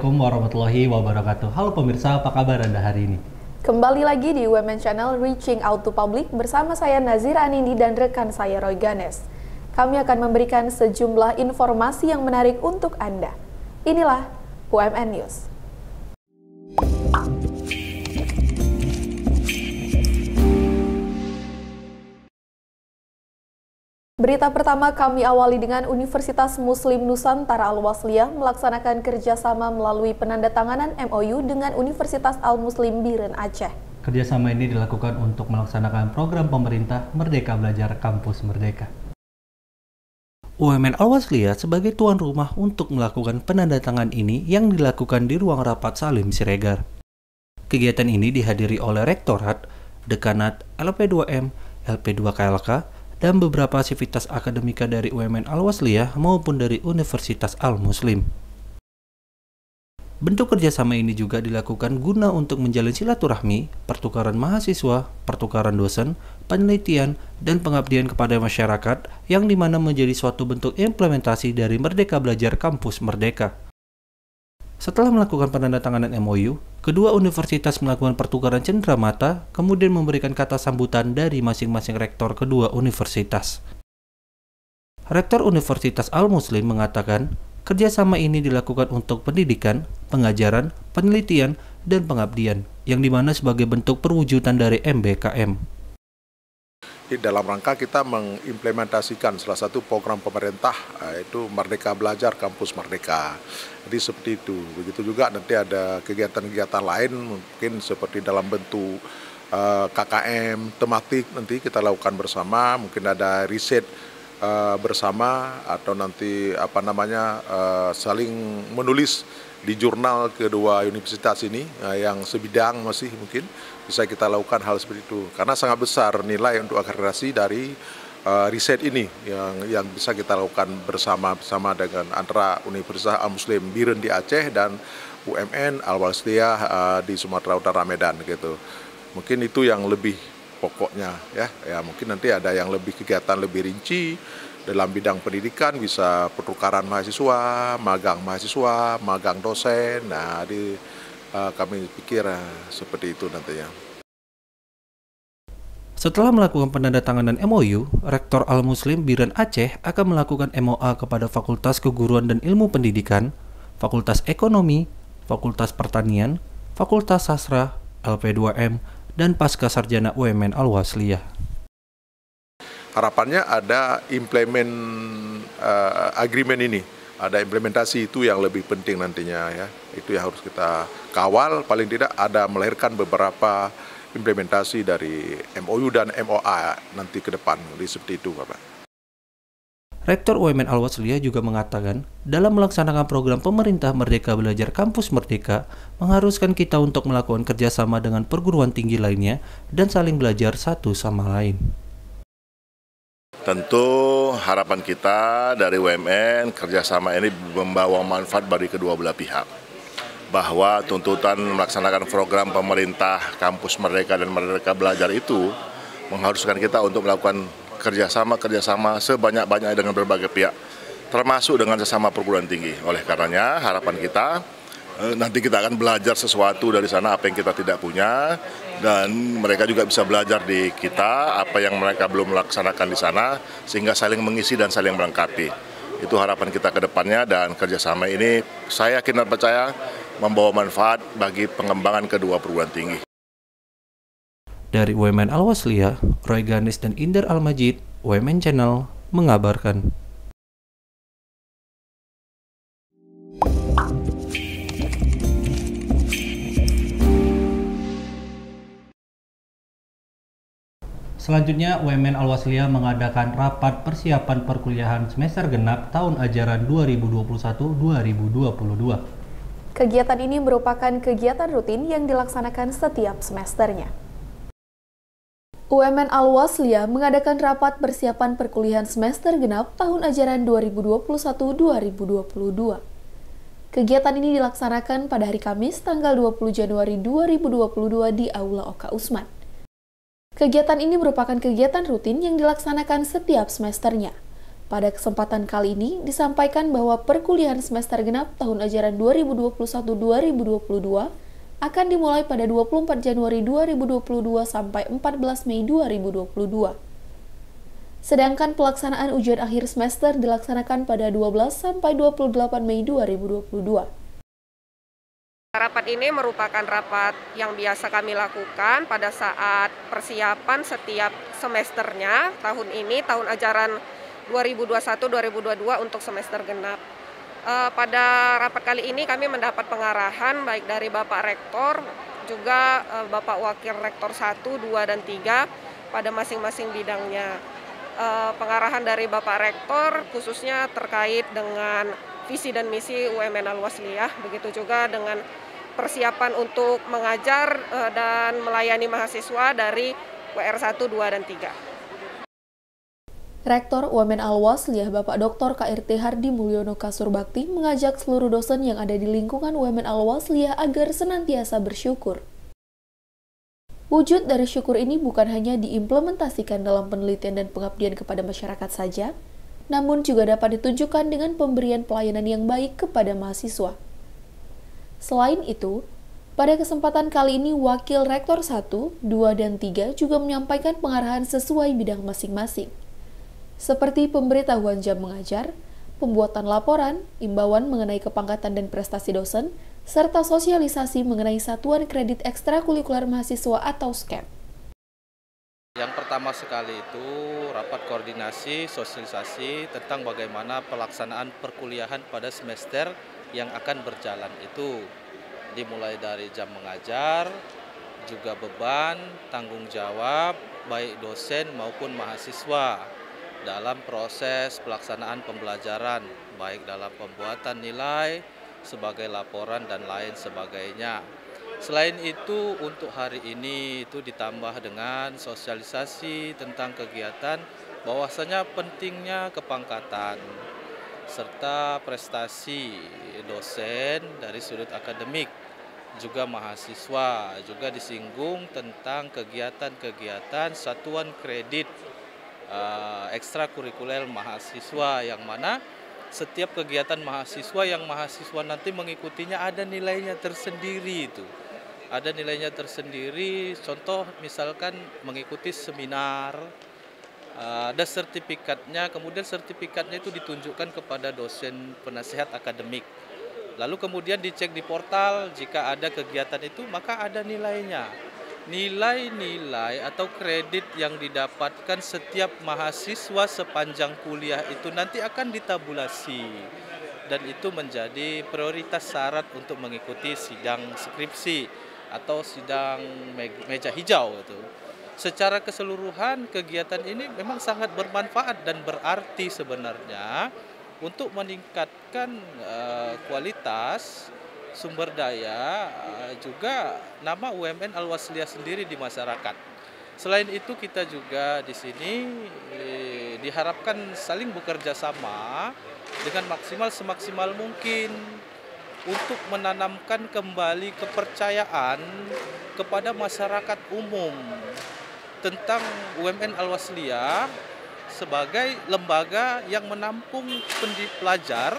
Assalamualaikum warahmatullahi wabarakatuh. Halo pemirsa, apa kabar Anda hari ini? Kembali lagi di UMN Channel Reaching Out to Public bersama saya Nazira Anindi dan rekan saya Roy Ganes. Kami akan memberikan sejumlah informasi yang menarik untuk Anda. Inilah UMN News. Berita pertama kami awali dengan Universitas Muslim Nusantara Al-Wasliyah melaksanakan kerjasama melalui penandatanganan MOU dengan Universitas Al-Muslim Biren Aceh. Kerjasama ini dilakukan untuk melaksanakan program pemerintah Merdeka Belajar Kampus Merdeka. UMN Al-Wasliyah sebagai tuan rumah untuk melakukan penandatangan ini yang dilakukan di ruang rapat Salim Siregar. Kegiatan ini dihadiri oleh Rektorat, Dekanat, LP2M, LP2KLK, dan beberapa sivitas akademika dari UMN Al-Wasliyah maupun dari Universitas Al-Muslim. Bentuk kerjasama ini juga dilakukan guna untuk menjalin silaturahmi, pertukaran mahasiswa, pertukaran dosen, penelitian, dan pengabdian kepada masyarakat yang dimana menjadi suatu bentuk implementasi dari Merdeka Belajar Kampus Merdeka. Setelah melakukan penandatanganan MOU, kedua universitas melakukan pertukaran cenderamata, kemudian memberikan kata sambutan dari masing-masing rektor kedua universitas. Rektor Universitas Al-Muslim mengatakan, kerjasama ini dilakukan untuk pendidikan, pengajaran, penelitian, dan pengabdian, yang dimana sebagai bentuk perwujudan dari MBKM. Dalam rangka kita mengimplementasikan salah satu program pemerintah, yaitu Merdeka Belajar Kampus Merdeka. Jadi seperti itu. Begitu juga nanti ada kegiatan-kegiatan lain, mungkin seperti dalam bentuk KKM tematik nanti kita lakukan bersama, mungkin ada riset bersama, atau nanti saling menulis di jurnal kedua universitas ini yang sebidang masih mungkin bisa kita lakukan hal seperti itu, karena sangat besar nilai untuk akreditasi dari riset ini yang bisa kita lakukan bersama dengan antara Universitas Al-Muslim Biren di Aceh dan UMN Al-Wasliyah di Sumatera Utara Medan gitu. Mungkin itu yang lebih pokoknya ya mungkin nanti ada yang lebih kegiatan lebih rinci dalam bidang pendidikan, bisa pertukaran mahasiswa, magang dosen. Nah, kami pikir seperti itu nantinya. Setelah melakukan penandatanganan MOU, Rektor Al-Muslim Biren Aceh akan melakukan MOA kepada Fakultas Keguruan dan Ilmu Pendidikan, Fakultas Ekonomi, Fakultas Pertanian, Fakultas Sastra, LP2M, dan Pasca Sarjana UMN Al-Wasliyah. Harapannya ada agreement ini, ada implementasi itu yang lebih penting nantinya ya. Itu yang harus kita kawal, paling tidak ada melahirkan beberapa implementasi dari MOU dan MOA nanti ke depan, seperti itu Bapak. Rektor UMN Al-Wasliyah juga mengatakan, dalam melaksanakan program pemerintah Merdeka Belajar Kampus Merdeka, mengharuskan kita untuk melakukan kerjasama dengan perguruan tinggi lainnya dan saling belajar satu sama lain. Tentu harapan kita dari UMN kerjasama ini membawa manfaat bagi kedua belah pihak. Bahwa tuntutan melaksanakan program pemerintah Kampus Merdeka dan Merdeka Belajar itu mengharuskan kita untuk melakukan kerjasama sebanyak-banyaknya dengan berbagai pihak, termasuk dengan sesama perguruan tinggi. Oleh karenanya harapan kita nanti kita akan belajar sesuatu dari sana apa yang kita tidak punya, dan mereka juga bisa belajar di kita apa yang mereka belum melaksanakan di sana, sehingga saling mengisi dan saling melengkapi. Itu harapan kita ke depannya, dan kerjasama ini saya yakin dan percaya membawa manfaat bagi pengembangan kedua perguruan tinggi. Dari UMN Al-Wasliyah, Roy Ganes dan Indar Al-Majid, UMN Channel mengabarkan. Selanjutnya, UMN Al-Wasliyah mengadakan rapat persiapan perkuliahan semester genap tahun ajaran 2021-2022. Kegiatan ini merupakan kegiatan rutin yang dilaksanakan setiap semesternya. UMN Al-Wasliyah mengadakan rapat persiapan perkuliahan semester genap tahun ajaran 2021-2022. Kegiatan ini dilaksanakan pada hari Kamis tanggal 20 Januari 2022 di Aula Oka Usman. Kegiatan ini merupakan kegiatan rutin yang dilaksanakan setiap semesternya. Pada kesempatan kali ini disampaikan bahwa perkuliahan semester genap tahun ajaran 2021-2022 akan dimulai pada 24 Januari 2022 sampai 14 Mei 2022. Sedangkan pelaksanaan ujian akhir semester dilaksanakan pada 12 sampai 28 Mei 2022. Rapat ini merupakan rapat yang biasa kami lakukan pada saat persiapan setiap semesternya tahun ini, tahun ajaran 2021-2022 untuk semester genap. Pada rapat kali ini kami mendapat pengarahan baik dari Bapak Rektor, juga Bapak Wakil Rektor 1, 2, dan 3 pada masing-masing bidangnya. Pengarahan dari Bapak Rektor khususnya terkait dengan visi dan misi UMN Al-Wasliyah, begitu juga dengan persiapan untuk mengajar dan melayani mahasiswa dari WR1, 2, dan 3. Rektor UMN Al-Wasliyah Bapak Dr. KRT Hardi Mulyono Kasurbakti mengajak seluruh dosen yang ada di lingkungan UMN Al-Wasliyah agar senantiasa bersyukur. Wujud dari syukur ini bukan hanya diimplementasikan dalam penelitian dan pengabdian kepada masyarakat saja, namun juga dapat ditunjukkan dengan pemberian pelayanan yang baik kepada mahasiswa. Selain itu, pada kesempatan kali ini Wakil Rektor 1, 2, dan 3 juga menyampaikan pengarahan sesuai bidang masing-masing, seperti pemberitahuan jam mengajar, pembuatan laporan, imbauan mengenai kepangkatan dan prestasi dosen, serta sosialisasi mengenai satuan kredit ekstrakurikuler mahasiswa atau SKEM. Yang pertama sekali itu rapat koordinasi sosialisasi tentang bagaimana pelaksanaan perkuliahan pada semester yang akan berjalan itu. Dimulai dari jam mengajar, juga beban, tanggung jawab, baik dosen maupun mahasiswa dalam proses pelaksanaan pembelajaran, baik dalam pembuatan nilai, sebagai laporan dan lain sebagainya. Selain itu, untuk hari ini itu ditambah dengan sosialisasi tentang kegiatan bahwasanya pentingnya kepangkatan serta prestasi dosen dari sudut akademik, juga mahasiswa, juga disinggung tentang kegiatan-kegiatan satuan kredit ekstrakurikuler mahasiswa, yang mana setiap kegiatan mahasiswa yang mahasiswa nanti mengikutinya ada nilainya tersendiri itu. Ada nilainya tersendiri, contoh misalkan mengikuti seminar, ada sertifikatnya, kemudian sertifikatnya itu ditunjukkan kepada dosen penasihat akademik. Lalu kemudian dicek di portal, jika ada kegiatan itu maka ada nilainya. Nilai-nilai atau kredit yang didapatkan setiap mahasiswa sepanjang kuliah itu nanti akan ditabulasi, dan itu menjadi prioritas syarat untuk mengikuti sidang skripsi atau sidang meja hijau itu. Secara keseluruhan kegiatan ini memang sangat bermanfaat dan berarti sebenarnya untuk meningkatkan kualitas sumber daya, juga nama UMN Al-Wasliyah sendiri di masyarakat. Selain itu kita juga di sini diharapkan saling bekerja sama dengan semaksimal mungkin untuk menanamkan kembali kepercayaan kepada masyarakat umum tentang UMN Al-Wasliyah sebagai lembaga yang menampung pelajar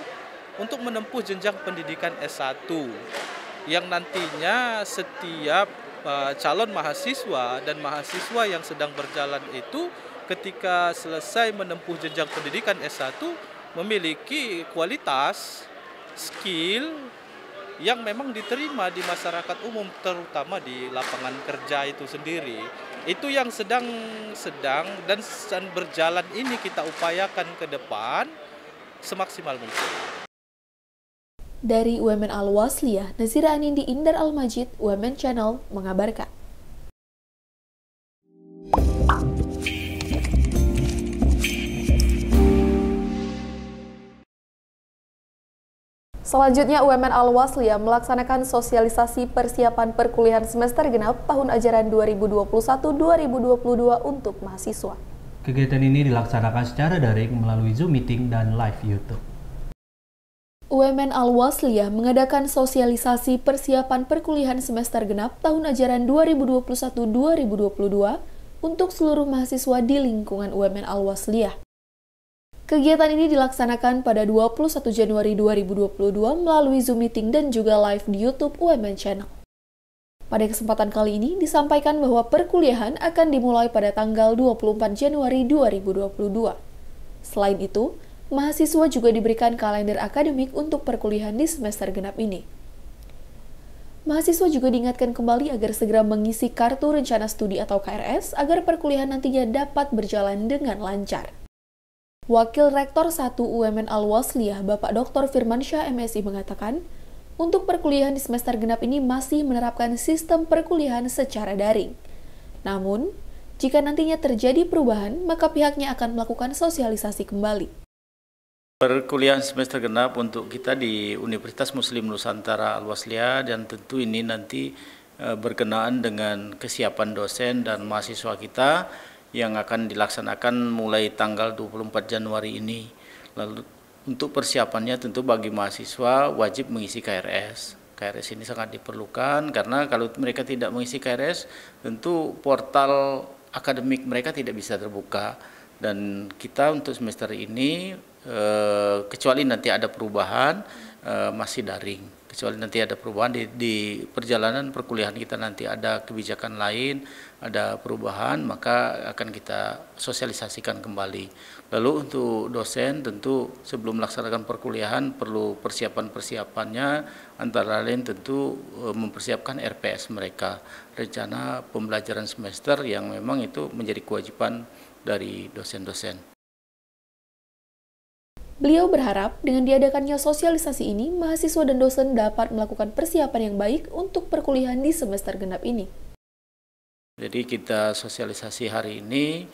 untuk menempuh jenjang pendidikan S1, yang nantinya setiap calon mahasiswa dan mahasiswa yang sedang berjalan itu ketika selesai menempuh jenjang pendidikan S1 memiliki kualitas, skill yang memang diterima di masyarakat umum, terutama di lapangan kerja itu sendiri. Itu yang sedang dan berjalan ini kita upayakan ke depan semaksimal mungkin. Dari UMN Al-Wasliyah, Nazira Anindi Indar Al-Majid, UMN Channel, mengabarkan. Selanjutnya, UMN Al-Wasliyah melaksanakan sosialisasi persiapan perkuliahan semester genap tahun ajaran 2021-2022 untuk mahasiswa. Kegiatan ini dilaksanakan secara daring melalui Zoom Meeting dan live YouTube. UMN Al-Wasliyah mengadakan sosialisasi persiapan perkuliahan semester genap tahun ajaran 2021-2022 untuk seluruh mahasiswa di lingkungan UMN Al-Wasliyah. Kegiatan ini dilaksanakan pada 21 Januari 2022 melalui Zoom Meeting dan juga live di YouTube UMN Channel. Pada kesempatan kali ini disampaikan bahwa perkuliahan akan dimulai pada tanggal 24 Januari 2022. Selain itu, mahasiswa juga diberikan kalender akademik untuk perkuliahan di semester genap ini. Mahasiswa juga diingatkan kembali agar segera mengisi Kartu Rencana Studi atau KRS agar perkuliahan nantinya dapat berjalan dengan lancar. Wakil Rektor 1 UMN Al-Wasliyah, Bapak Dr. Firmansyah MSI mengatakan, untuk perkuliahan di semester genap ini masih menerapkan sistem perkuliahan secara daring. Namun, jika nantinya terjadi perubahan, maka pihaknya akan melakukan sosialisasi kembali. Perkuliahan semester genap untuk kita di Universitas Muslim Nusantara Al-Wasliyah, dan tentu ini nanti berkenaan dengan kesiapan dosen dan mahasiswa kita yang akan dilaksanakan mulai tanggal 24 Januari ini. Lalu untuk persiapannya tentu bagi mahasiswa wajib mengisi KRS. KRS ini sangat diperlukan karena kalau mereka tidak mengisi KRS, tentu portal akademik mereka tidak bisa terbuka. Dan kita untuk semester ini, kecuali nanti ada perubahan, masih daring. Kecuali nanti ada perubahan di perjalanan perkuliahan kita, nanti ada kebijakan lain, ada perubahan, maka akan kita sosialisasikan kembali. Lalu untuk dosen tentu sebelum melaksanakan perkuliahan perlu persiapan-persiapannya, antara lain tentu mempersiapkan RPS mereka, rencana pembelajaran semester, yang memang itu menjadi kewajiban dari dosen-dosen. Beliau berharap dengan diadakannya sosialisasi ini, mahasiswa dan dosen dapat melakukan persiapan yang baik untuk perkuliahan di semester genap ini. Jadi kita sosialisasi hari ini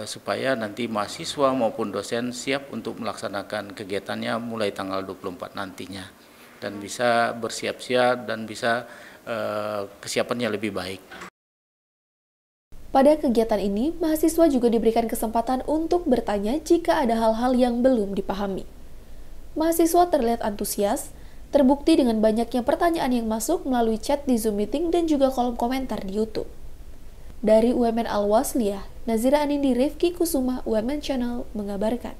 supaya nanti mahasiswa maupun dosen siap untuk melaksanakan kegiatannya mulai tanggal 24 nantinya. Dan bisa bersiap-siap dan bisa kesiapannya lebih baik. Pada kegiatan ini, mahasiswa juga diberikan kesempatan untuk bertanya jika ada hal-hal yang belum dipahami. Mahasiswa terlihat antusias, terbukti dengan banyaknya pertanyaan yang masuk melalui chat di Zoom Meeting dan juga kolom komentar di YouTube. Dari UMN Al-Wasliyah, Nazira Anindi, Rifki Kusuma, UMN Channel mengabarkan.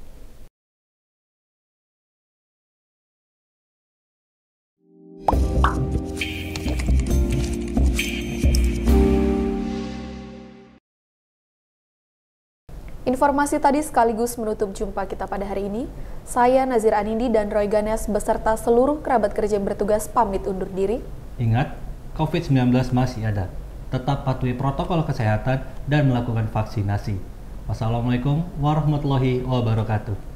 Informasi tadi sekaligus menutup jumpa kita pada hari ini. Saya Nazira Anindi dan Roy Ganes beserta seluruh kerabat kerja yang bertugas pamit undur diri. Ingat, COVID-19 masih ada. Tetap patuhi protokol kesehatan dan melakukan vaksinasi. Wassalamualaikum warahmatullahi wabarakatuh.